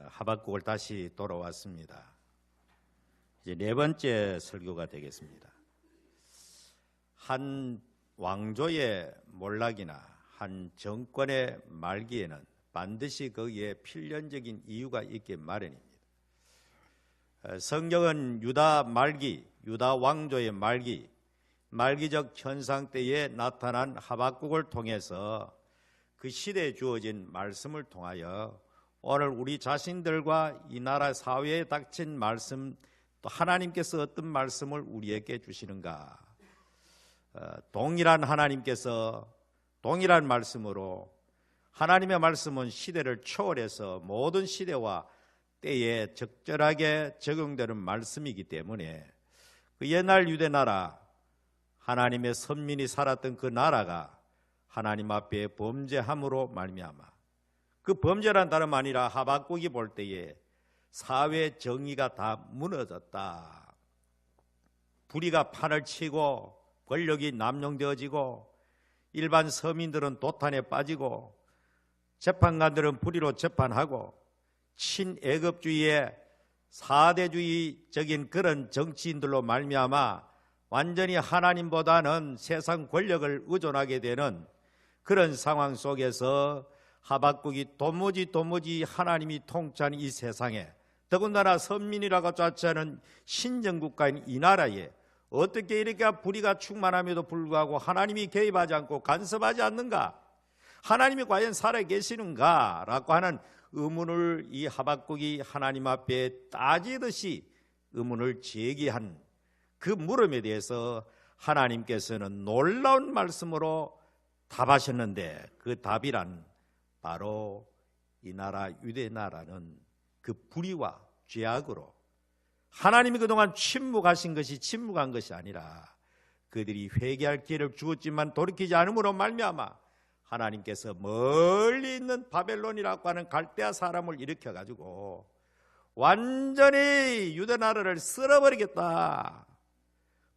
하박국을 다시 돌아왔습니다. 이제 네 번째 설교가 되겠습니다. 한 왕조의 몰락이나 한 정권의 말기에는 반드시 거기에 필연적인 이유가 있기 마련입니다. 성경은 유다 말기, 유다 왕조의 말기적 현상 때에 나타난 하박국을 통해서 그 시대에 주어진 말씀을 통하여 오늘 우리 자신들과 이 나라 사회에 닥친 말씀, 또 하나님께서 어떤 말씀을 우리에게 주시는가, 동일한 하나님께서 동일한 말씀으로, 하나님의 말씀은 시대를 초월해서 모든 시대와 때에 적절하게 적용되는 말씀이기 때문에 그 옛날 유대 나라, 하나님의 선민이 살았던 그 나라가 하나님 앞에 범죄함으로 말미암아, 그 범죄란 다름 아니라 하박국이 볼 때에 사회 정의가 다 무너졌다. 불의가 판을 치고 권력이 남용되어지고 일반 서민들은 도탄에 빠지고 재판관들은 불의로 재판하고 친애급주의의 사대주의적인 그런 정치인들로 말미암아 완전히 하나님보다는 세상 권력을 의존하게 되는 그런 상황 속에서 하박국이 도무지 하나님이 통치하는 이 세상에, 더군다나 선민이라고 자처하는 신정국가인 이 나라에 어떻게 이렇게 불의가 충만함에도 불구하고 하나님이 개입하지 않고 간섭하지 않는가? 하나님이 과연 살아계시는가? 라고 하는 의문을 이 하박국이 하나님 앞에 따지듯이 의문을 제기한 그 물음에 대해서 하나님께서는 놀라운 말씀으로 답하셨는데, 그 답이란 바로 이 나라 유대 나라는 그 불의와 죄악으로 하나님이 그동안 침묵한 것이 아니라 그들이 회개할 기회를 주었지만 돌이키지 않음으로 말미암아 하나님께서 멀리 있는 바벨론이라고 하는 갈대아 사람을 일으켜가지고 완전히 유대 나라를 쓸어버리겠다,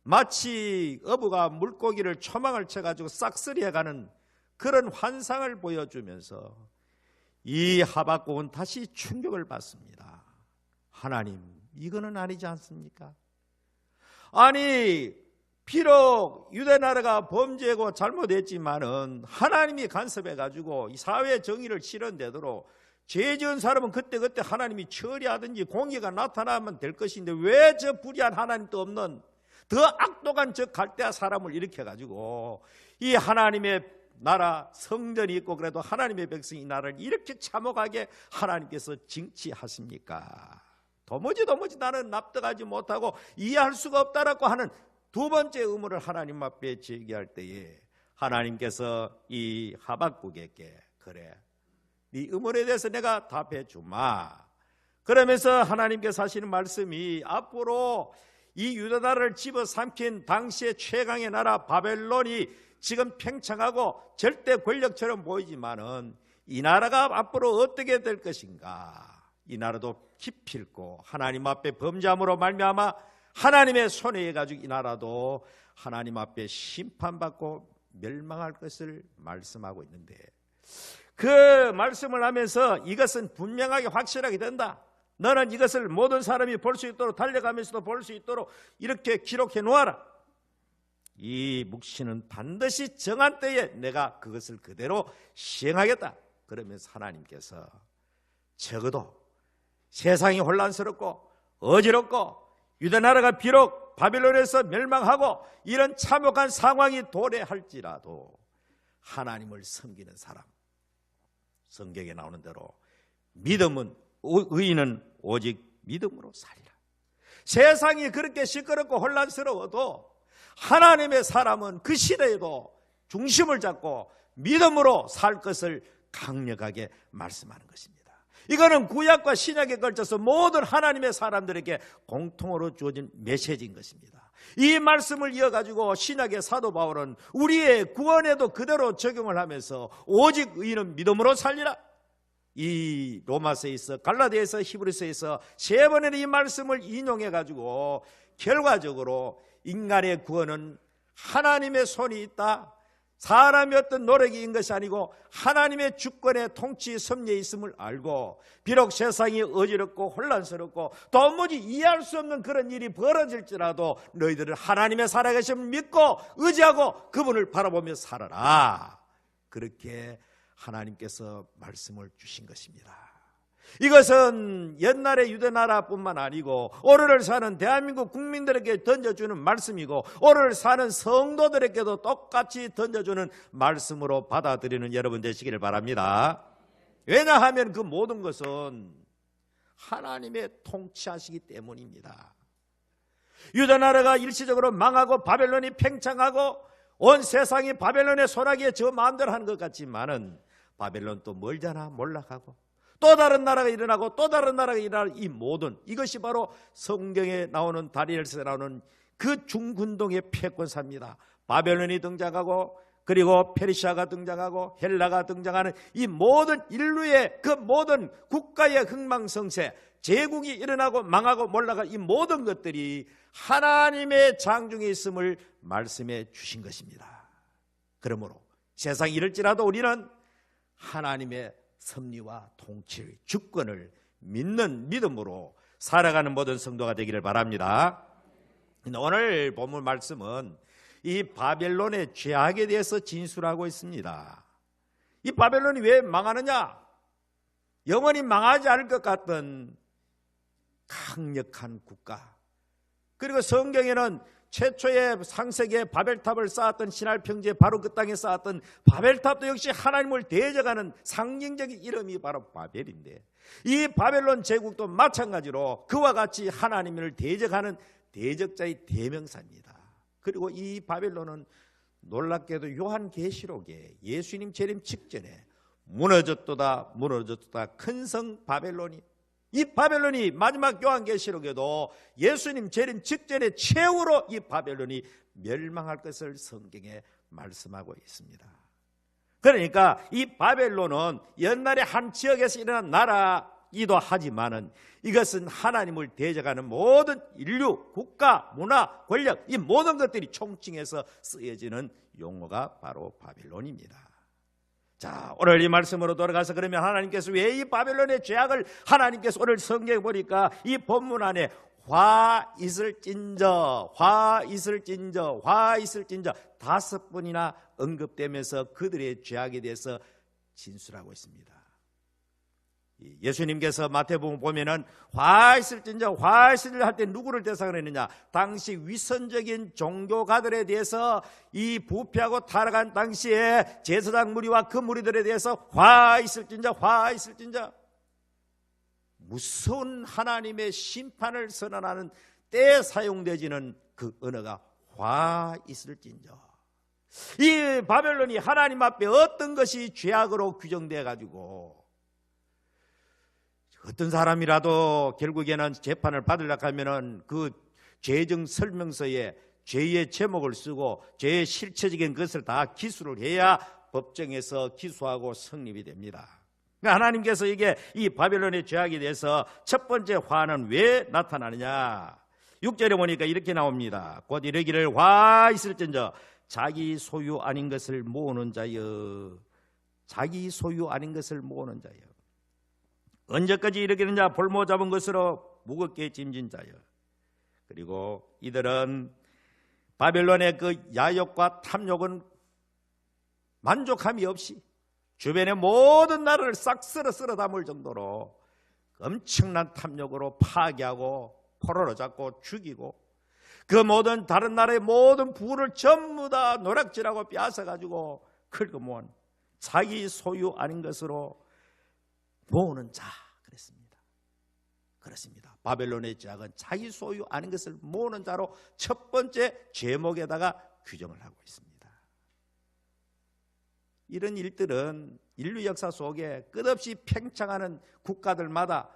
마치 어부가 물고기를 초망을 쳐가지고 싹쓸이해가는 그런 환상을 보여주면서 이 하박국은 다시 충격을 받습니다. 하나님, 이거는 아니지 않습니까? 아니, 비록 유대 나라가 범죄고 잘못했지만은 하나님이 간섭해가지고 이 사회 정의를 실현되도록 죄 지은 사람은 그때그때 하나님이 처리하든지 공의가 나타나면 될 것인데 왜 저 불의한 하나님도 없는 더 악독한 저 갈대아 사람을 일으켜가지고 이 하나님의 나라 성전이 있고 그래도 하나님의 백성이 이 나라를 이렇게 참혹하게 하나님께서 징치하십니까? 도무지 나는 납득하지 못하고 이해할 수가 없다라고 하는 두 번째 의문을 하나님 앞에 제기할 때에 하나님께서 이 하박국에게, 그래, 네 의문에 대해서 내가 답해 주마. 그러면서 하나님께서 하시는 말씀이 앞으로 이 유다 나라를 집어삼킨 당시의 최강의 나라 바벨론이 지금 팽창하고 절대 권력처럼 보이지만은 이 나라가 앞으로 어떻게 될 것인가? 이 나라도 기필코 하나님 앞에 범죄함으로 말미암아 하나님의 손에 의해 가지고 이 나라도 하나님 앞에 심판받고 멸망할 것을 말씀하고 있는데, 그 말씀을 하면서 이것은 분명하게 확실하게 된다. 너는 이것을 모든 사람이 볼 수 있도록, 달려가면서도 볼 수 있도록 이렇게 기록해 놓아라. 이 묵시는 반드시 정한 때에 내가 그것을 그대로 시행하겠다. 그러면서 하나님께서 적어도 세상이 혼란스럽고 어지럽고 유대 나라가 비록 바벨론에서 멸망하고 이런 참혹한 상황이 도래할지라도 하나님을 섬기는 사람, 성경에 나오는 대로 믿음은, 의인은 오직 믿음으로 살리라. 세상이 그렇게 시끄럽고 혼란스러워도 하나님의 사람은 그 시대에도 중심을 잡고 믿음으로 살 것을 강력하게 말씀하는 것입니다. 이거는 구약과 신약에 걸쳐서 모든 하나님의 사람들에게 공통으로 주어진 메시지인 것입니다. 이 말씀을 이어가지고 신약의 사도 바울은 우리의 구원에도 그대로 적용을 하면서 오직 의인은 믿음으로 살리라. 이 로마서에 있어, 갈라디아에서, 히브리서에서 세 번의 이 말씀을 인용해가지고 결과적으로 인간의 구원은 하나님의 손이 있다, 사람의 어떤 노력이 인 것이 아니고 하나님의 주권의 통치 섭리에 있음을 알고, 비록 세상이 어지럽고 혼란스럽고 도무지 이해할 수 없는 그런 일이 벌어질지라도 너희들은 하나님의 살아계심을 믿고 의지하고 그분을 바라보며 살아라. 그렇게 하나님께서 말씀을 주신 것입니다. 이것은 옛날의 유대나라뿐만 아니고 오늘을 사는 대한민국 국민들에게 던져주는 말씀이고, 오늘을 사는 성도들에게도 똑같이 던져주는 말씀으로 받아들이는 여러분 되시기를 바랍니다. 왜냐하면 그 모든 것은 하나님의 통치하시기 때문입니다. 유대나라가 일시적으로 망하고 바벨론이 팽창하고 온 세상이 바벨론의 소나기에 저 마음대로 하는 것 같지만은, 바벨론 또 멀잖아. 몰락하고 또 다른 나라가 일어나고 또 다른 나라가 일어나는 이 모든, 이것이 바로 성경에 나오는, 다니엘서에 나오는 그 중근동의 패권사입니다. 바벨론이 등장하고, 그리고 페르시아가 등장하고 헬라가 등장하는 이 모든 인류의 그 모든 국가의 흥망성쇠, 제국이 일어나고 망하고 몰락한 이 모든 것들이 하나님의 장중에 있음을 말씀해 주신 것입니다. 그러므로 세상이 이럴지라도 우리는 하나님의 섭리와 통치, 주권을 믿는 믿음으로 살아가는 모든 성도가 되기를 바랍니다. 오늘 본문 말씀은 이 바벨론의 죄악에 대해서 진술하고 있습니다. 이 바벨론이 왜 망하느냐? 영원히 망하지 않을 것 같던 강력한 국가, 그리고 성경에는 최초의 상세기에 바벨탑을 쌓았던 시날 평지에 바로 그 땅에 쌓았던 바벨탑도 역시 하나님을 대적하는 상징적인 이름이 바로 바벨인데, 이 바벨론 제국도 마찬가지로 그와 같이 하나님을 대적하는 대적자의 대명사입니다. 그리고 이 바벨론은 놀랍게도 요한계시록에 예수님 재림 직전에 무너졌도다 큰 성 바벨론이, 이 바벨론이 마지막 요한계시록에도 예수님 재림 직전에 최후로 이 바벨론이 멸망할 것을 성경에 말씀하고 있습니다. 그러니까 이 바벨론은 옛날에 한 지역에서 일어난 나라이기도 하지만은, 이것은 하나님을 대적하는 모든 인류, 국가, 문화, 권력, 이 모든 것들이 총칭해서 쓰여지는 용어가 바로 바벨론입니다. 자, 오늘 이 말씀으로 돌아가서, 그러면 하나님께서 왜 이 바벨론의 죄악을, 하나님께서 오늘 성경에 보니까 이 본문 안에 화 있을진저 5번이나 언급되면서 그들의 죄악에 대해서 진술하고 있습니다. 예수님께서 마태복음 보면은 화 있을진저 할 때 누구를 대상으로 했느냐? 당시 위선적인 종교가들에 대해서, 이 부패하고 타락한 당시에 제사장 무리와 그 무리들에 대해서 화 있을진저 무서운 하나님의 심판을 선언하는 때에 사용되지는 그 언어가 화 있을진저. 이 바벨론이 하나님 앞에 어떤 것이 죄악으로 규정되어 가지고 어떤 사람이라도 결국에는 재판을 받으려고 하면은 그 죄정 설명서에 죄의 제목을 쓰고 죄의 실체적인 것을 다 기술을 해야 법정에서 기소하고 성립이 됩니다. 그러니까 하나님께서 이게 이 바벨론의 죄악에 대해서 첫 번째 화는 왜 나타나느냐? 6절에 보니까 이렇게 나옵니다. 곧 이르기를 화 있을진저 자기 소유 아닌 것을 모으는 자여. 자기 소유 아닌 것을 모으는 자여. 언제까지 이르기는자? 볼모 잡은 것으로 무겁게 짐진 자여. 그리고 이들은 바벨론의 그 야욕과 탐욕은 만족함이 없이 주변의 모든 나라를 싹 쓸어 담을 정도로 엄청난 탐욕으로 파괴하고 포로로 잡고 죽이고, 그 모든 다른 나라의 모든 부를 전부 다 노략질하고 빼앗아가지고 긁어모은 자기 소유 아닌 것으로 모으는 자. 그렇습니다. 바벨론의 죄악은 자기 소유 아닌 것을 모으는 자로 첫 번째 제목에다가 규정을 하고 있습니다. 이런 일들은 인류 역사 속에 끝없이 팽창하는 국가들마다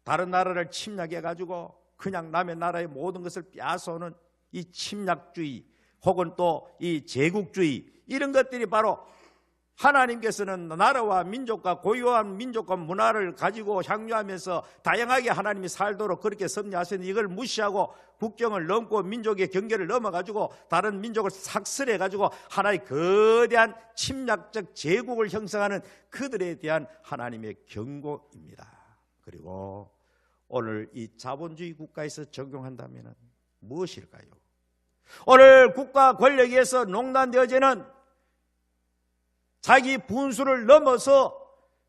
다른 나라를 침략해가지고 그냥 남의 나라의 모든 것을 빼앗아오는 이 침략주의 혹은 또 이 제국주의, 이런 것들이 바로 하나님께서는 나라와 민족과 고유한 민족과 문화를 가지고 향유하면서 다양하게 하나님이 살도록 그렇게 섭리하셨는데 이걸 무시하고 국경을 넘고 민족의 경계를 넘어가지고 다른 민족을 삭슬해가지고 하나의 거대한 침략적 제국을 형성하는 그들에 대한 하나님의 경고입니다. 그리고 오늘 이 자본주의 국가에서 적용한다면 무엇일까요? 오늘 국가 권력에서 농단되어지는 자기 분수를 넘어서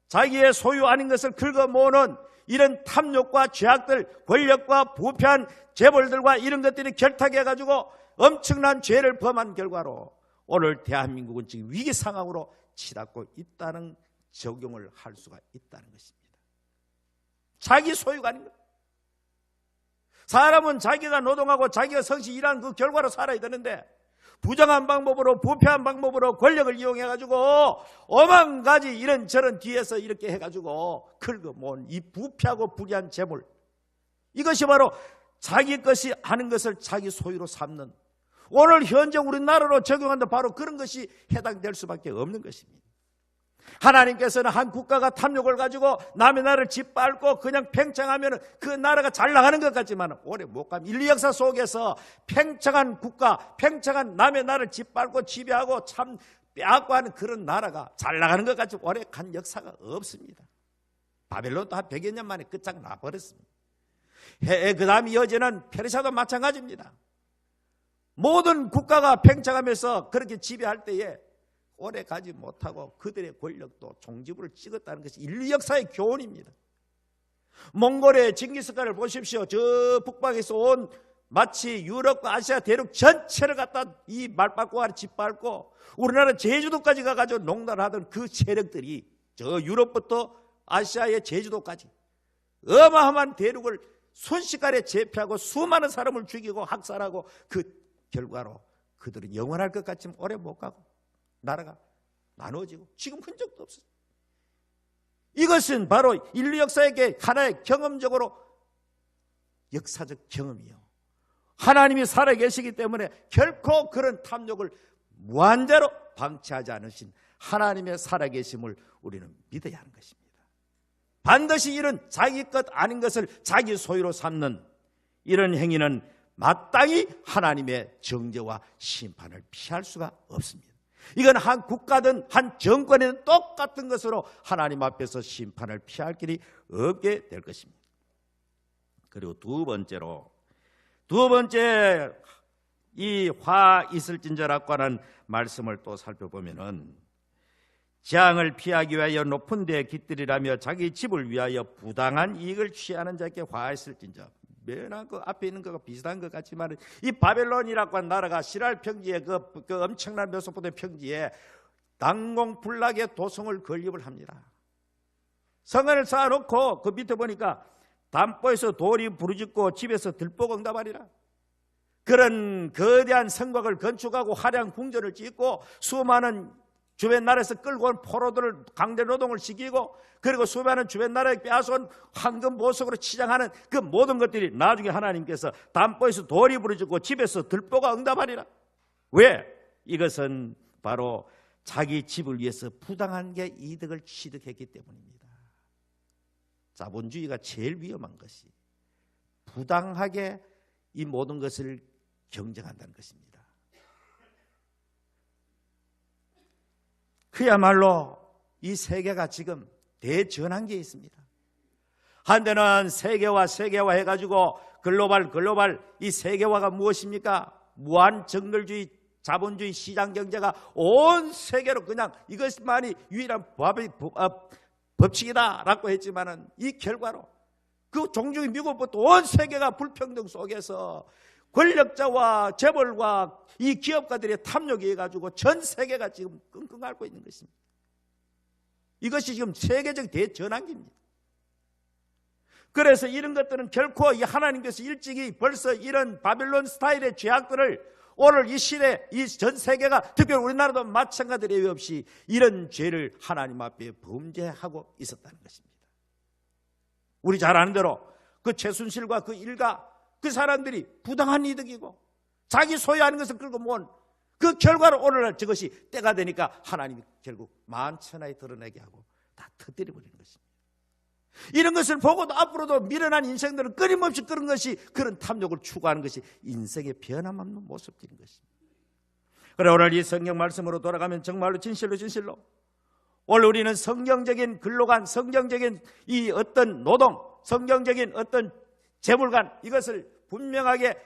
자기의 소유 아닌 것을 긁어모으는 이런 탐욕과 죄악들, 권력과 부패한 재벌들과 이런 것들이 결탁해가지고 엄청난 죄를 범한 결과로 오늘 대한민국은 지금 위기 상황으로 치닫고 있다는 적용을 할 수가 있다는 것입니다. 자기 소유가 아닌 것. 사람은 자기가 노동하고 자기가 성실히 일하는 그 결과로 살아야 되는데 부정한 방법으로 부패한 방법으로 권력을 이용해가지고 오만 가지 이런저런 뒤에서 이렇게 해가지고 긁어모은 이 부패하고 불의한 재물, 이것이 바로 자기 것이 아는 것을 자기 소유로 삼는, 오늘 현재 우리나라로 적용한다 바로 그런 것이 해당될 수밖에 없는 것입니다. 하나님께서는 한 국가가 탐욕을 가지고 남의 나라를 짓밟고 그냥 팽창하면 그 나라가 잘 나가는 것 같지만 오래 못 갑니다. 인류 역사 속에서 팽창한 국가, 팽창한 남의 나라를 짓밟고 지배하고 참 빼앗고하는 그런 나라가 잘 나가는 것 같이 오래 간 역사가 없습니다. 바벨론도 한 100여 년 만에 끝장 나버렸습니다. 그 다음 이어지는 페르시아도 마찬가지입니다. 모든 국가가 팽창하면서 그렇게 지배할 때에 오래 가지 못하고 그들의 권력도 종지부를 찍었다는 것이 인류 역사의 교훈입니다. 몽골의 징기스칸을 보십시오. 저 북방에서 온 마치 유럽과 아시아 대륙 전체를 갖다 이 말밟고 아래 짓밟고 우리나라 제주도까지 가가지고 농단을 하던 그 세력들이 저 유럽부터 아시아의 제주도까지 어마어마한 대륙을 순식간에 제패하고 수많은 사람을 죽이고 학살하고 그 결과로 그들은 영원할 것 같지만 오래 못 가고 나라가 나누어지고 지금 흔적도 없어요. 이것은 바로 인류 역사에게 하나의 경험적으로 역사적 경험이요. 하나님이 살아계시기 때문에 결코 그런 탐욕을 무한대로 방치하지 않으신 하나님의 살아계심을 우리는 믿어야 하는 것입니다. 반드시 이런 자기 것 아닌 것을 자기 소유로 삼는 이런 행위는 마땅히 하나님의 정죄와 심판을 피할 수가 없습니다. 이건 한 국가든 한 정권이든 똑같은 것으로 하나님 앞에서 심판을 피할 길이 없게 될 것입니다. 그리고 두 번째 이 화 있을진저라고 하는 말씀을 또 살펴보면은 재앙을 피하기 위하여 높은 데에 깃들이라며 자기 집을 위하여 부당한 이익을 취하는 자에게 화 있을진저. 매나 그 앞에 있는 거가 비슷한 것 같지만 이 바벨론이라고 하는 나라가 시랄 평지에 그 엄청난 메소포타미아 평지에 난공불락의 도성을 건립을 합니다. 성을 쌓아놓고 그 밑에 보니까 담보에서 돌이 부르짖고 집에서 들보가 응답하리라. 그런 거대한 성곽을 건축하고 화려한 궁전을 짓고 수많은 주변 나라에서 끌고 온 포로들을 강제 노동을 시키고 그리고 수많은 주변 나라에 빼앗아온 황금 보석으로 치장하는 그 모든 것들이 나중에 하나님께서 담보에서 돌이 부르짖고 집에서 들보가 응답하리라. 왜? 이것은 바로 자기 집을 위해서 부당한 게 이득을 취득했기 때문입니다. 자본주의가 제일 위험한 것이 부당하게 이 모든 것을 경쟁한다는 것입니다. 그야말로 이 세계가 지금 대전환기에 있습니다. 한때는 세계화 해가지고 글로벌 이 세계화가 무엇입니까? 무한 정글주의, 자본주의 시장 경제가 온 세계로 그냥 이것만이 유일한 법칙이다라고 했지만은 이 결과로 그 종중이 미국부터 온 세계가 불평등 속에서 권력자와 재벌과 이 기업가들의 탐욕에 해가지고 전 세계가 지금 끙끙 앓고 있는 것입니다. 이것이 지금 세계적 대전환기입니다. 그래서 이런 것들은 결코 이 하나님께서 일찍이 벌써 이런 바벨론 스타일의 죄악들을 오늘 이 시대 이 전 세계가 특별히 우리나라도 마찬가지로 없이 이런 죄를 하나님 앞에 범죄하고 있었다는 것입니다. 우리 잘 아는 대로 그 최순실과 그 일가 그 사람들이 부당한 이득이고 자기 소유하는 것을 끌고 모은 그 결과로 오늘날 저것이 때가 되니까 하나님이 결국 만천하에 드러내게 하고 다 터뜨려버리는 것입니다. 이런 것을 보고도 앞으로도 미련한 인생들은 끊임없이 그런 것이, 그런 탐욕을 추구하는 것이 인생의 변함없는 모습들인 것입니다. 그래, 오늘 이 성경 말씀으로 돌아가면 정말로 진실로 오늘 우리는 성경적인 근로관, 성경적인 이 어떤 노동, 성경적인 어떤 재물관, 이것을 분명하게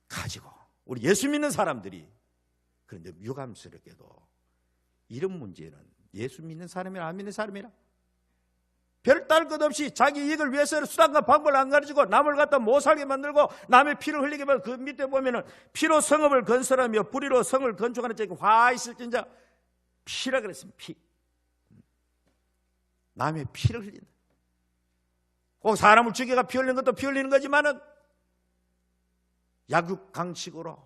가지고 우리 예수 믿는 사람들이, 그런데 유감스럽게도 이런 문제는 예수 믿는 사람이나 안 믿는 사람이나 별 딸 것 없이 자기 이익을 위해서 수단과 방법을 안 가르치고 남을 갖다 못 살게 만들고 남의 피를 흘리게 만들고, 그 밑에 보면은 피로 성읍을 건설하며 불의로 성을 건축하는 자에게 화 있을진자. 피라 그랬습니다. 피. 남의 피를 흘린다. 꼭 사람을 죽여가 피 흘리는 것도 피 흘리는 거지만은 약육강식으로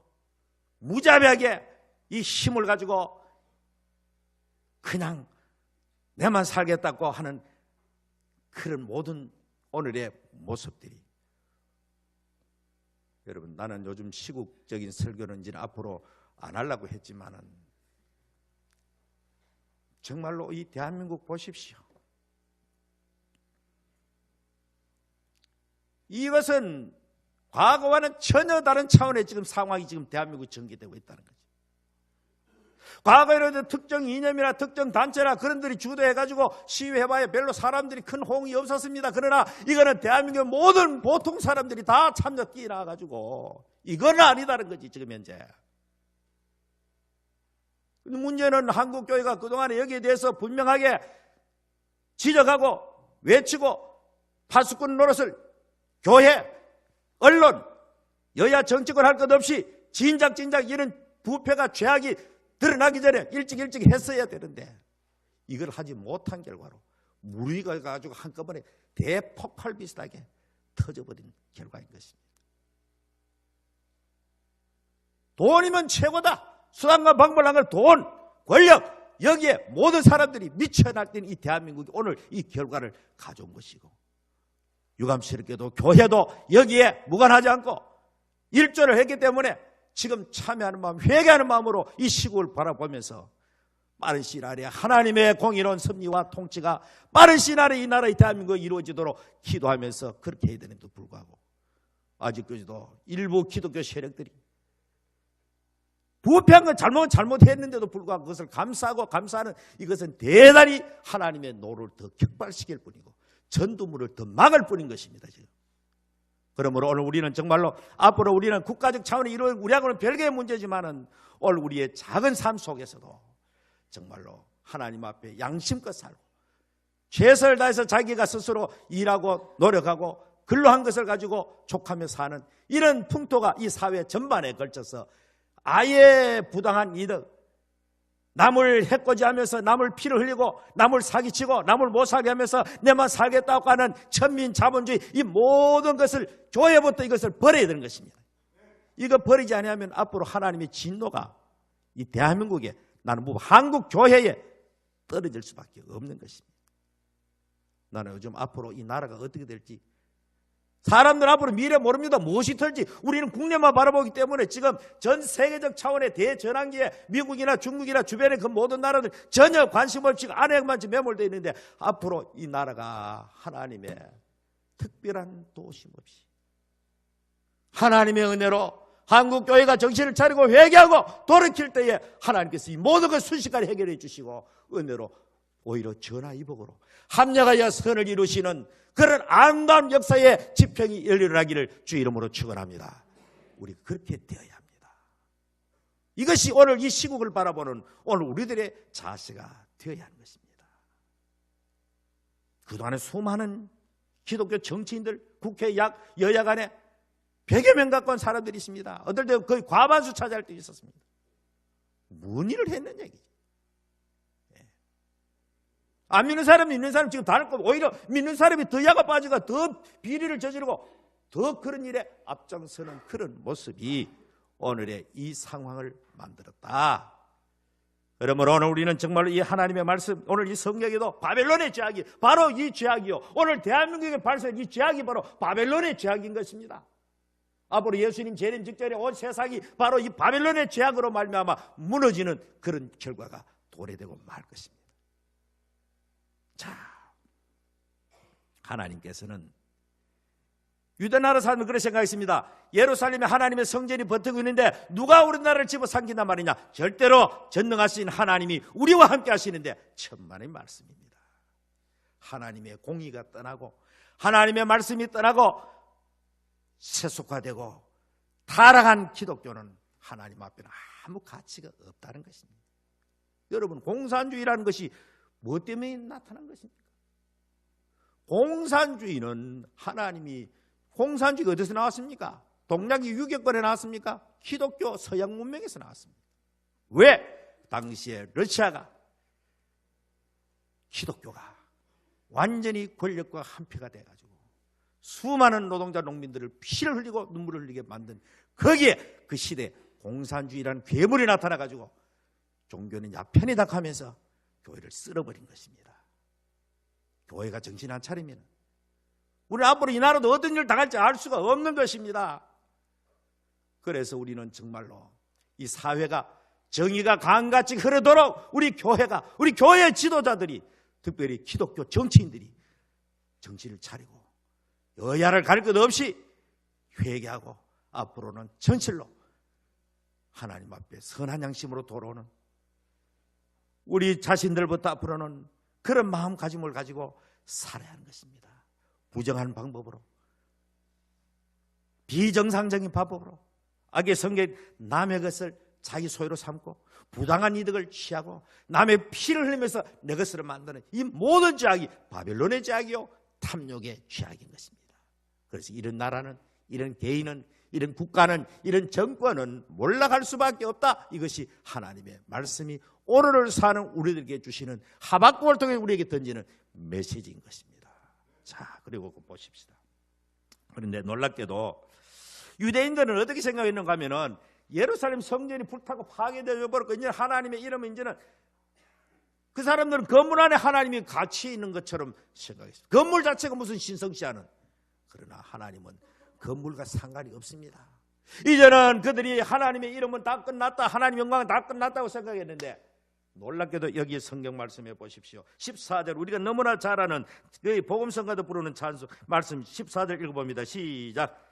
무자비하게 이 힘을 가지고 그냥 내만 살겠다고 하는 그런 모든 오늘의 모습들이, 여러분, 나는 요즘 시국적인 설교는 이제 앞으로 안 하려고 했지만은 정말로 이 대한민국 보십시오. 이것은 과거와는 전혀 다른 차원의 지금 상황이 지금 대한민국에 전개되고 있다는 거죠. 과거에는 특정 이념이나 특정 단체나 그런들이 주도해가지고 시위해봐야 별로 사람들이 큰 호응이 없었습니다. 그러나 이거는 대한민국의 모든 보통 사람들이 다 참여 뛰어나가지고 이건 아니다는 거지 지금 현재. 문제는 한국교회가 그동안에 여기에 대해서 분명하게 지적하고 외치고 파수꾼 노릇을 교회, 언론, 여야 정치권 할 것 없이 진작 이런 부패가 죄악이 드러나기 전에 일찍 했어야 되는데 이걸 하지 못한 결과로 무리가 가지고 한꺼번에 대폭발 비슷하게 터져버린 결과인 것입니다. 돈이면 최고다. 수단과 방법을 한 걸 돈, 권력, 여기에 모든 사람들이 미쳐날때는 이 대한민국이 오늘 이 결과를 가져온 것이고, 유감스럽게도 교회도 여기에 무관하지 않고 일조를 했기 때문에 지금 참여하는 마음, 회개하는 마음으로 이 시국을 바라보면서 빠른 시일 안에 하나님의 공의로운 섭리와 통치가 빠른 시일 안에 이 나라 이 대한민국에 이루어지도록 기도하면서 그렇게 해야 되는데도 불구하고 아직까지도 일부 기독교 세력들이 부패한 건 잘못했는데도 불구하고 그것을 감사하는 이것은 대단히 하나님의 노를 더 격발시킬 뿐이고 전두물을 더 막을 뿐인 것입니다. 지금. 그러므로 오늘 우리는 정말로 앞으로 우리는 국가적 차원의 이루어진 우리하고는 별개의 문제지만은 오늘 우리의 작은 삶 속에서도 정말로 하나님 앞에 양심껏 살고 최선을 다해서 자기가 스스로 일하고 노력하고 근로한 것을 가지고 족하며 사는 이런 풍토가 이 사회 전반에 걸쳐서 아예 부당한 이득, 남을 해코지하면서 남을 피를 흘리고 남을 사기치고 남을 못 살게 하면서 내만 살겠다고 하는 천민 자본주의, 이 모든 것을 교회부터 이것을 버려야 되는 것입니다. 이거 버리지 않으면 앞으로 하나님의 진노가 이 대한민국에, 나는 뭐 한국 교회에 떨어질 수밖에 없는 것입니다. 나는 요즘 앞으로 이 나라가 어떻게 될지, 사람들 앞으로 미래 모릅니다. 무엇이 털지. 우리는 국내만 바라보기 때문에 지금 전 세계적 차원의 대전환기에 미국이나 중국이나 주변의 그 모든 나라들 전혀 관심 없이 안에만 매몰되어 있는데, 앞으로 이 나라가 하나님의 특별한 도심 없이 하나님의 은혜로 한국교회가 정신을 차리고 회개하고 돌이킬 때에 하나님께서 이 모든 걸 순식간에 해결해 주시고 은혜로 오히려 전화위복으로 합력하여 선을 이루시는 그런 아름다운 역사의 지평이 일어나기를 주 이름으로 축원합니다. 우리 그렇게 되어야 합니다. 이것이 오늘 이 시국을 바라보는 오늘 우리들의 자세가 되어야 하는 것입니다. 그동안에 수많은 기독교 정치인들, 국회 여야 간에 100여 명 갖고 온 사람들이 있습니다. 어떨 때 거의 과반수 차지할 때 있었습니다. 뭔 일을 했는 얘기죠. 안 믿는 사람이 있는 사람 지금 다를 거고, 오히려 믿는 사람이 더 야가 빠지고 더 비리를 저지르고 더 그런 일에 앞장서는 그런 모습이 오늘의 이 상황을 만들었다. 그러므로 오늘 우리는 정말로 이 하나님의 말씀, 오늘 이 성경에도 바벨론의 죄악이 바로 이 죄악이요, 오늘 대한민국에 발생한 이 죄악이 바로 바벨론의 죄악인 것입니다. 앞으로 예수님 재림 직전에 온 세상이 바로 이 바벨론의 죄악으로 말미암아 무너지는 그런 결과가 도래되고 말 것입니다. 자, 하나님께서는 유대나라 사람은 그렇게 생각했습니다. 예루살렘에 하나님의 성전이 버티고 있는데 누가 우리나라를 집어삼킨단 말이냐. 절대로 전능하신 하나님이 우리와 함께 하시는데 천만의 말씀입니다. 하나님의 공의가 떠나고 하나님의 말씀이 떠나고 세속화되고 타락한 기독교는 하나님 앞에는 아무 가치가 없다는 것입니다. 여러분, 공산주의라는 것이 무엇 때문에 나타난 것입니까? 공산주의는 공산주의가 어디서 나왔습니까? 동양의 유교권에 나왔습니까? 기독교 서양 문명에서 나왔습니다. 왜? 당시에 러시아가 기독교가 완전히 권력과 한패가 돼가지고 수많은 노동자 농민들을 피를 흘리고 눈물을 흘리게 만든, 거기에 그 시대에 공산주의라는 괴물이 나타나가지고 종교는 야편이다 하면서 교회를 쓸어버린 것입니다. 교회가 정신 안 차리면 우리 앞으로 이 나라도 어떤 일을 당할지 알 수가 없는 것입니다. 그래서 우리는 정말로 이 사회가 정의가 강같이 흐르도록 우리 교회 지도자들이, 특별히 기독교 정치인들이 정신을 차리고 여야를 가릴 것 없이 회개하고 앞으로는 진실로 하나님 앞에 선한 양심으로 돌아오는 우리 자신들부터 앞으로는 그런 마음가짐을 가지고 살아야 하는 것입니다. 부정한 방법으로, 비정상적인 방법으로, 악의 성격, 남의 것을 자기 소유로 삼고 부당한 이득을 취하고 남의 피를 흘리면서 내 것으로 만드는 이 모든 죄악이 바벨론의 죄악이요 탐욕의 죄악인 것입니다. 그래서 이런 나라는, 이런 개인은, 이런 국가는, 이런 정권은 몰락할 수밖에 없다. 이것이 하나님의 말씀이 오늘을 사는 우리들에게 주시는, 하박국을 통해 우리에게 던지는 메시지인 것입니다. 자, 그리고 보십시다. 그런데 놀랍게도 유대인들은 어떻게 생각했는가 하면은 예루살렘 성전이 불타고 파괴되어 버렸고 이제 하나님의 이름은 이제는, 그 사람들은 건물 안에 하나님이 같이 있는 것처럼 생각했습니다. 건물 자체가 무슨 신성치 않은. 그러나 하나님은 건물과 상관이 없습니다. 이제는 그들이 하나님의 이름은 다 끝났다, 하나님의 영광은 다 끝났다고 생각했는데, 놀랍게도 여기 성경 말씀해 보십시오. 14절, 우리가 너무나 잘 아는 복음성가도 부르는 찬송 말씀 14절 읽어봅니다. 시작.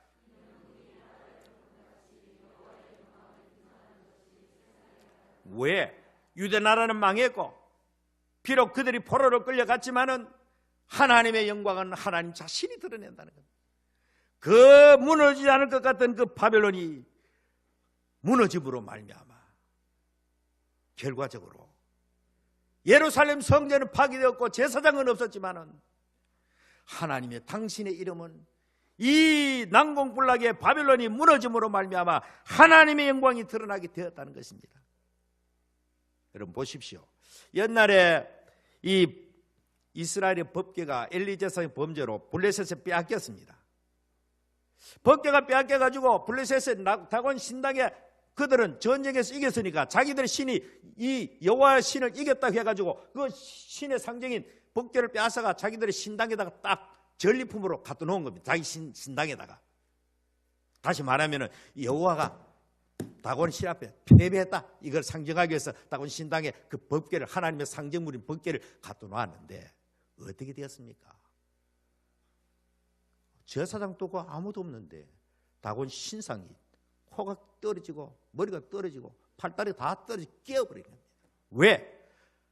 왜? 유대 나라는 망했고 비록 그들이 포로로 끌려갔지만은 하나님의 영광은 하나님 자신이 드러낸다는 겁니다. 그 무너지지 않을 것 같던 그 바벨론이 무너짐으로 말미암아 결과적으로 예루살렘 성전은 파괴되었고 제사장은 없었지만은 하나님의 당신의 이름은 이 난공불락의 바벨론이 무너짐으로 말미암아 하나님의 영광이 드러나게 되었다는 것입니다. 여러분 보십시오. 옛날에 이 이스라엘의 법궤가 엘리제사의 범죄로 블레셋에 빼앗겼습니다. 법궤가 빼앗겨가지고 블레셋의 다곤 신당에 그들은 전쟁에서 이겼으니까 자기들의 신이 이 여호와의 신을 이겼다고 해가지고 그 신의 상징인 법궤를 빼앗아가 자기들의 신당에다가 딱 전리품으로 갖다 놓은 겁니다. 자기 신당에다가. 다시 말하면 여호와가 다곤 신 앞에 패배했다, 이걸 상징하기 위해서 다곤 신당에 그 법궤를, 하나님의 상징물인 법궤를 갖다 놓았는데 어떻게 되었습니까? 제사장도 없고 아무도 없는데 다곤 신상이 코가 떨어지고 머리가 떨어지고 팔다리 다 떨어지고 깨어버린 겁니다. 왜?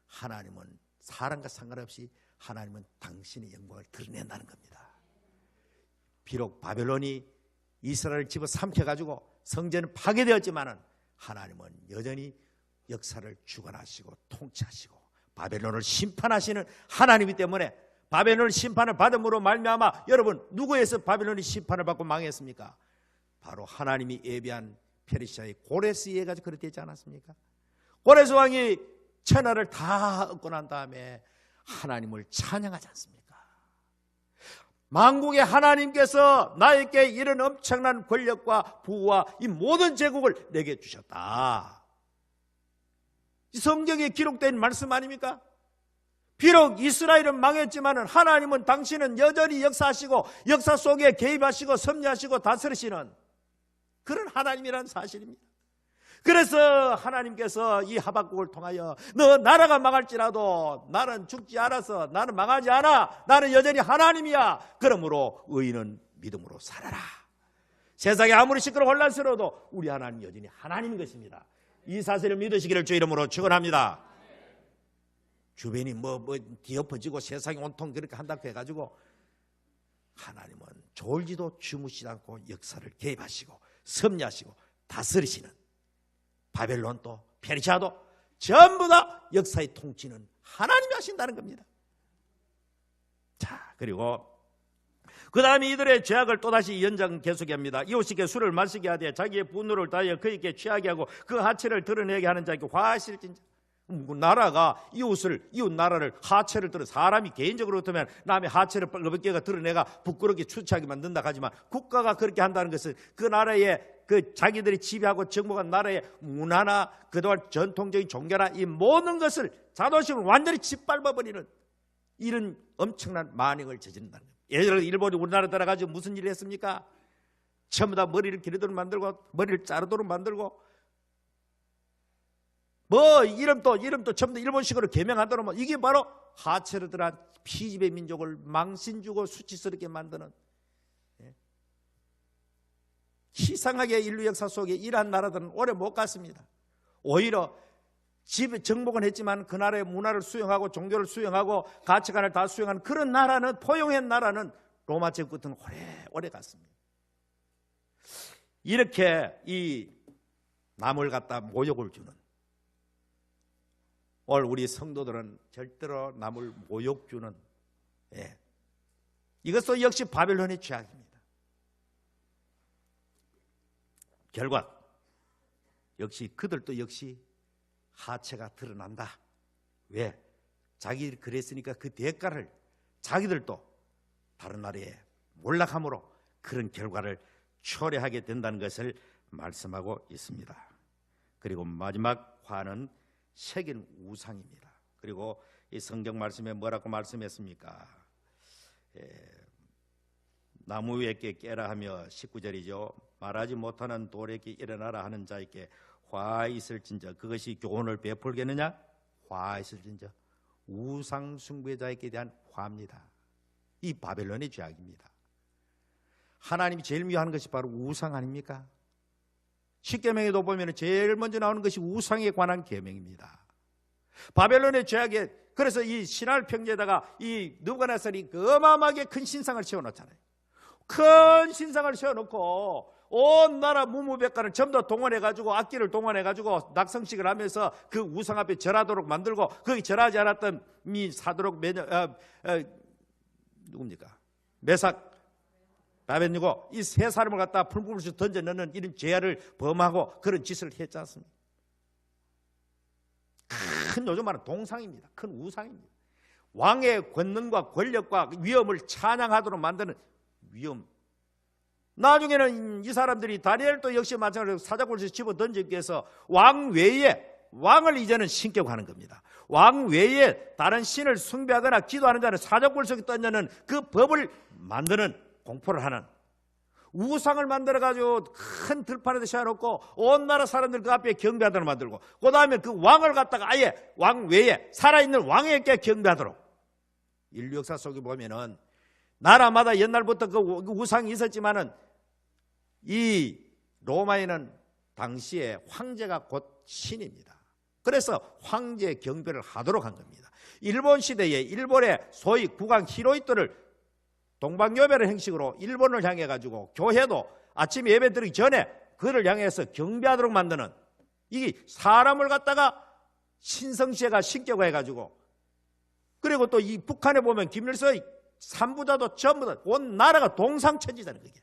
하나님은 사람과 상관없이 하나님은 당신의 영광을 드러낸다는 겁니다. 비록 바벨론이 이스라엘을 집어삼켜가지고 성전은 파괴되었지만은 하나님은 여전히 역사를 주관하시고 통치하시고 바벨론을 심판하시는 하나님이기 때문에, 바벨론 심판을 받음으로 말미암아 여러분 누구에서 바벨론이 심판을 받고 망했습니까? 바로 하나님이 예비한 페르시아의 고레스에 의해서 그렇게 되지 않았습니까? 고레스 왕이 천하를 다 얻고 난 다음에 하나님을 찬양하지 않습니까? 만국의 하나님께서 나에게 이런 엄청난 권력과 부와 이 모든 제국을 내게 주셨다. 이 성경에 기록된 말씀 아닙니까? 비록 이스라엘은 망했지만 하나님은 당신은 여전히 역사하시고 역사 속에 개입하시고 섭리하시고 다스리시는 그런 하나님이란 사실입니다. 그래서 하나님께서 이 하박국을 통하여 너 나라가 망할지라도 나는 죽지 않아서 나는 망하지 않아. 나는 여전히 하나님이야. 그러므로 의인은 믿음으로 살아라. 세상이 아무리 시끄러워 혼란스러워도 우리 하나님 여전히 하나님인 것입니다. 이 사실을 믿으시기를 주 이름으로 축원합니다. 주변이 뒤엎어지고 세상이 온통 그렇게 한다고 해가지고 하나님은 졸지도 주무시지 않고 역사를 개입하시고 섭리하시고 다스리시는 바벨론도 페르시아도 전부 다 역사의 통치는 하나님이 하신다는 겁니다. 자, 그리고 그 다음에 이들의 죄악을 또다시 연장 계속합니다. 이웃에게 술을 마시게 하되 자기의 분노를 다하여 그에게 취하게 하고 그 하체를 드러내게 하는 자에게 화하실진자. 나라가 이웃 나라를 하체를 드러 사람이 개인적으로 어떠면 남의 하체를 벌겋게가 드러내가 부끄럽게 추치하게 만든다 하지만 국가가 그렇게 한다는 것은 그 나라의 그 자기들이 지배하고 정복한 나라의 문화나 그동안 전통적인 종교나 이 모든 것을 자존심을 완전히 짓밟아버리는 이런 엄청난 만행을 저지른다는 거예요. 예를 들어 일본이 우리나라 들어가지고 무슨 일을 했습니까? 전부 다 머리를 기르도록 만들고 머리를 자르도록 만들고 이름도 전부 다 일본식으로 개명하도록 이게 바로 하체를 들한 피지배 민족을 망신주고 수치스럽게 만드는 희상하게 인류 역사 속에 이러한 나라들은 오래 못 갔습니다. 오히려 정복은 했지만 그 나라의 문화를 수용하고 종교를 수용하고 가치관을 다 수용하는 그런 나라는 포용한 나라는 로마 제국부터는 오래 갔습니다. 이렇게 이 남을 갖다 모욕을 주는 오늘 우리 성도들은 절대로 남을 모욕 주는 이것도 역시 바벨론의 죄악입니다. 결과 역시 그들도 역시 하체가 드러난다. 왜? 자기들이 그랬으니까 그 대가를 자기들도 다른 나라에 몰락함으로 그런 결과를 초래하게 된다는 것을 말씀하고 있습니다. 그리고 마지막 화는 새긴 우상입니다. 그리고 이 성경 말씀에 뭐라고 말씀했습니까? 나무 위에 깨라 하며 19절이죠. 말하지 못하는 돌에게 일어나라 하는 자에게 화 있을진저. 그것이 교훈을 베풀겠느냐? 화 있을진저. 우상 숭배자에게 대한 화입니다. 이 바벨론의 죄악입니다. 하나님이 제일 미워하는 것이 바로 우상 아닙니까? 십계명에도 보면 제일 먼저 나오는 것이 우상에 관한 계명입니다. 바벨론의 죄악에 그래서 이 신할 평지에다가 이 느부갓네살이 어마어마하게 큰 신상을 세워놓잖아요. 큰 신상을 세워놓고 온 나라 무무백관을 전부 다 동원해가지고 악기를 동원해가지고 낙성식을 하면서 그 우상 앞에 절하도록 만들고 거기 절하지 않았던 미 사도록 누굽니까? 메삭 아벤느고 이 세 사람을 갖다 풀무불에서 던져 넣는 이런 죄를 범하고 그런 짓을 했지 않습니까? 큰 요즘 말은 동상입니다. 큰 우상입니다. 왕의 권능과 권력과 위엄을 찬양하도록 만드는 위엄. 나중에는 이 사람들이 다니엘도 역시 마찬가지로 사자굴에서 집어 던지기 위해서 왕 외에 왕을 이제는 신격고 하는 겁니다. 왕 외에 다른 신을 숭배하거나 기도하는 자는 사자굴 속에 던져는 그 법을 만드는 공포를 하는 우상을 만들어가지고 큰 들판에다 세워놓고 온 나라 사람들 그 앞에 경배하도록 만들고 그 다음에 그 왕을 갖다가 아예 왕 외에 살아있는 왕에게 경배하도록 인류 역사 속에 보면은 나라마다 옛날부터 그 우상이 있었지만은 이 로마에는 당시에 황제가 곧 신입니다. 그래서 황제 경배를 하도록 한 겁니다. 일본 시대에 일본의 소위 국왕 히로히토를 동방요배의 형식으로 일본을 향해 가지고 교회도 아침 예배 드리기 전에 그를 향해서 경배하도록 만드는 이게 사람을 갖다가 신성시가 신격화 해가지고 그리고 또 이 북한에 보면 김일성의 삼부자도 전부 다 온 나라가 동상천지잖아요. 그게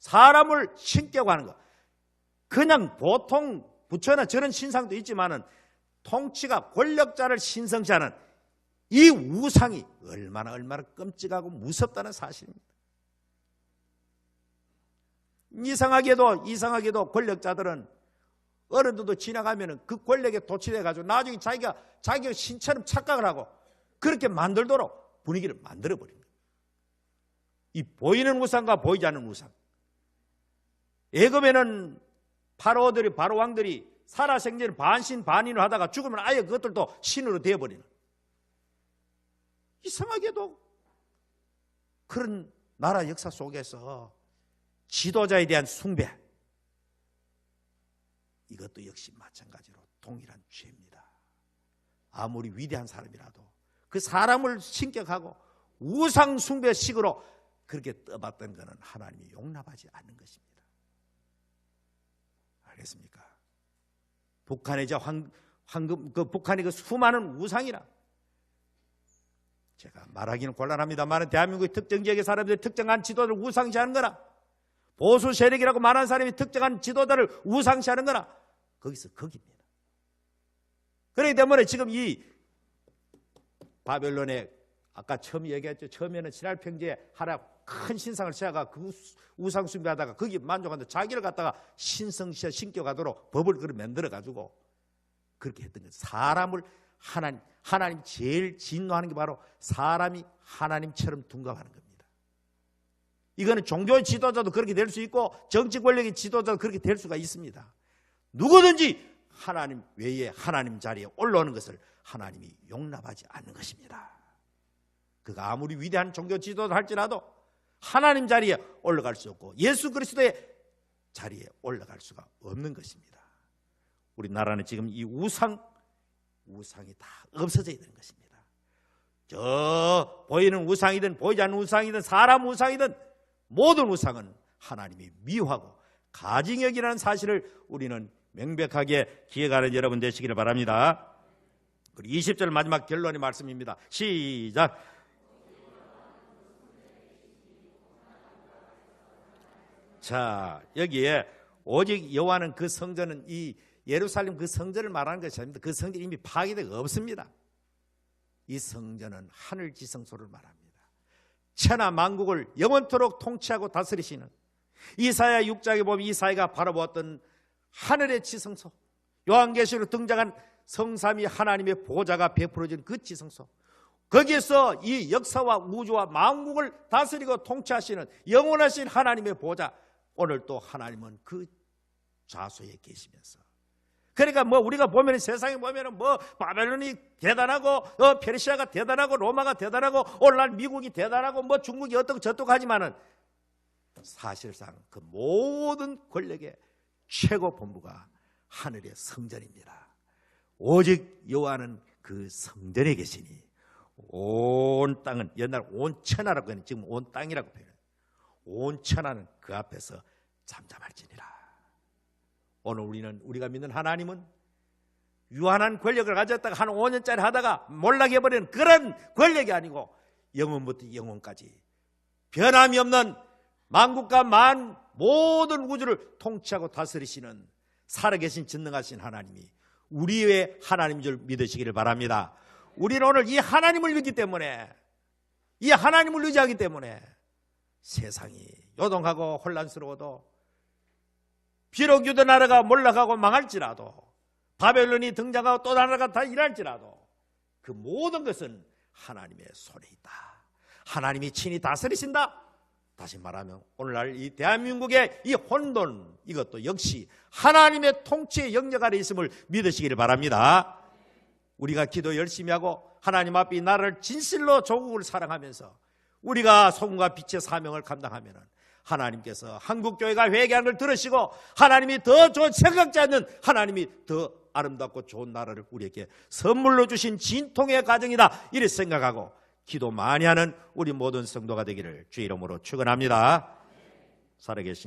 사람을 신격화하는 거. 그냥 보통 부처나 저런 신상도 있지만은 통치가 권력자를 신성시하는 이 우상이 얼마나 끔찍하고 무섭다는 사실입니다. 이상하게도 권력자들은 어른들도 지나가면은 그 권력에 도취돼가지고 나중에 자기가 신처럼 착각을 하고 그렇게 만들도록 분위기를 만들어버립니다. 이 보이는 우상과 보이지 않는 우상. 애굽에는 바로 왕들이 살아생전에 반신 반인을 하다가 죽으면 아예 그것들도 신으로 되어버리는, 이상하게도 그런 나라 역사 속에서 지도자에 대한 숭배, 이것도 역시 마찬가지로 동일한 죄입니다. 아무리 위대한 사람이라도 그 사람을 신격하고 우상 숭배식으로 그렇게 떠받던 것은 하나님이 용납하지 않는 것입니다. 알겠습니까? 북한의 북한의 그 수많은 우상이라, 제가 말하기는 곤란합니다만 대한민국의 특정 지역의 사람들이 특정한 지도자를 우상시하는 거나, 보수 세력이라고 말하는 사람이 특정한 지도자를 우상시하는 거나, 거기서 거기입니다. 그렇기 때문에 지금 이 바벨론에 아까 처음 얘기했죠. 처음에는 신할평지에 하나 큰 신상을 세워가 그 우상 숭배하다가 거기 만족한다 자기를 갖다가 신성시에 신격하도록 법을 그걸 만들어가지고 그렇게 했던 거예요. 사람을 하나님 제일 진노하는 게 바로 사람이 하나님처럼 둔갑하는 겁니다. 이거는 종교의 지도자도 그렇게 될 수 있고 정치 권력의 지도자도 그렇게 될 수가 있습니다. 누구든지 하나님 외에 하나님 자리에 올라오는 것을 하나님이 용납하지 않는 것입니다. 그가 아무리 위대한 종교 지도자 할지라도 하나님 자리에 올라갈 수 없고 예수 그리스도의 자리에 올라갈 수가 없는 것입니다. 우리나라는 지금 이 우상이 다 없어져야 되는 것입니다. 저 보이는 우상이든 보이지 않는 우상이든 사람 우상이든 모든 우상은 하나님이 미워하고 가증히 여기라는 사실을 우리는 명백하게 기억하는 여러분 되시기를 바랍니다. 그리고 20절 마지막 결론의 말씀입니다. 시작. 자, 여기에 오직 여호와는 그 성전은 이 예루살렘 그 성전을 말하는 것이 아닙니다. 그 성전이 이미 파괴되고 없습니다. 이 성전은 하늘 지성소를 말합니다. 천하 만국을 영원토록 통치하고 다스리시는, 이사야 6장에 보면 이사야가 바라보았던 하늘의 지성소, 요한계시록 등장한 성삼위 하나님의 보좌가 베풀어진 그 지성소, 거기에서 이 역사와 우주와 만국을 다스리고 통치하시는 영원하신 하나님의 보좌, 오늘 또 하나님은 그 좌소에 계시면서, 그러니까 우리가 보면 세상에 보면 바벨론이 대단하고 페르시아가 대단하고 로마가 대단하고 오늘날 미국이 대단하고 중국이 어떻고 저떻고 하지만은 사실상 그 모든 권력의 최고 본부가 하늘의 성전입니다. 오직 여호와는 그 성전에 계시니 온 땅은, 옛날 온 천하라고 했는데 지금 온 땅이라고 표현해요. 온 천하는 그 앞에서 잠잠할지니라. 오늘 우리가 믿는 하나님은 유한한 권력을 가졌다가 한 5년짜리 하다가 몰락해버리는 그런 권력이 아니고 영원부터 영원까지 변함이 없는 만국과 모든 우주를 통치하고 다스리시는 살아계신 전능하신 하나님이 우리의 하나님인 줄 믿으시기를 바랍니다. 우리는 오늘 이 하나님을 믿기 때문에, 이 하나님을 의지하기 때문에 세상이 요동하고 혼란스러워도, 비록 유대 나라가 몰락하고 망할지라도, 바벨론이 등장하고 또 나라가 다 일할지라도 그 모든 것은 하나님의 손에 있다. 하나님이 친히 다스리신다. 다시 말하면 오늘날 이 대한민국의 이 혼돈, 이것도 역시 하나님의 통치의 영역 아래 있음을 믿으시기를 바랍니다. 우리가 기도 열심히 하고 하나님 앞에 이 나라를 진실로 조국을 사랑하면서 우리가 소금과 빛의 사명을 감당하면 하나님께서 한국교회가 회개하는 걸 들으시고 하나님이 더 좋은, 생각지 않는 하나님이 더 아름답고 좋은 나라를 우리에게 선물로 주신 진통의 가정이다, 이렇게 생각하고 기도 많이 하는 우리 모든 성도가 되기를 주의 이름으로 축원합니다. 살아계신